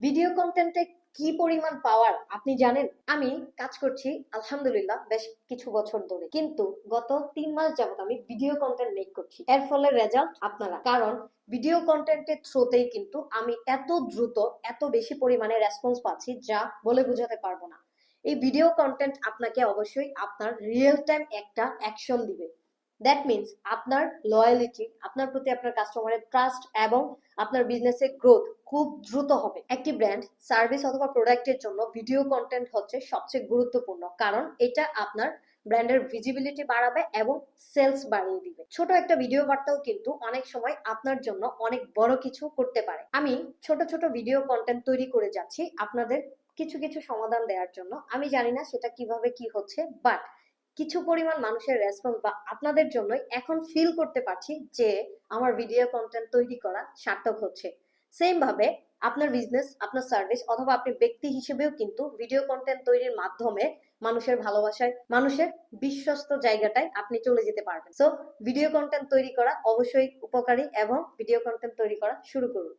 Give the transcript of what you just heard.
Video কন্টেন্টে কি পরিমাণ পাওয়ার আপনি জানেন? আমি কাজ করছি আলহামদুলিল্লাহ বেশ কিছু বছর ধরে, কিন্তু গত 3 মাস যাবত আমি ভিডিও কন্টেন্ট মেক করছি। এর ফলে রেজাল্ট আপনারা, কারণ ভিডিও কন্টেন্টের থ্রুতেই কিন্তু আমি এত দ্রুত এত বেশি পরিমাণে রেসপন্স পাচ্ছি যা বলে বোঝাতে পারবো না। এই ভিডিও কন্টেন্ট আপনাকে অবশ্যই আপনার রিয়েল টাইম একটা অ্যাকশন দিবে। দ্যাট মিনস আপনার লয়ালিটি, আপনার প্রতি আপনার কাস্টমারের ট্রাস্ট এবং আপনার বিজনেসের গ্রোথ খুব দ্রুত হবে। একটি ব্র্যান্ড, সার্ভিস অথবা প্রোডাক্টের জন্য ভিডিও কন্টেন্ট হচ্ছে সবচেয়ে গুরুত্বপূর্ণ, কারণ এটা আপনার ব্র্যান্ডের ভিজিবিলিটি বাড়াবে এবং সেলস বাড়িয়ে দিবে। ছোট একটা ভিডিও বার্তাও কিন্তু অনেক সময় আপনার জন্য অনেক বড় কিছু করতে পারে। আমি ছোট ছোট ভিডিও কন্টেন্ট তৈরি করে যাচ্ছি আপনাদের কিছু কিছু সমাধান দেওয়ার জন্য। আমি জানি না সেটা কিভাবে কি হচ্ছে, বাট কিছু পরিমাণ মানুষের রেসপন্স বা আপনাদের জন্যই এখন ফিল করতে পারছি যে আমার ভিডিও কন্টেন্ট তৈরি করা সার্থক হচ্ছে। সেম ভাবে আপনার বিজনেস, আপনার সার্ভিস অথবা আপনি ব্যক্তি হিসেবেও কিন্তু ভিডিও কন্টেন্ট তৈরির মাধ্যমে মানুষের ভালোবাসায়, মানুষের বিশ্বস্ত জায়গাটায় আপনি চলে যেতে পারবেন। সো ভিডিও কন্টেন্ট তৈরি করা অবশ্যই উপকারী এবং ভিডিও কন্টেন্ট তৈরি করা শুরু করুন।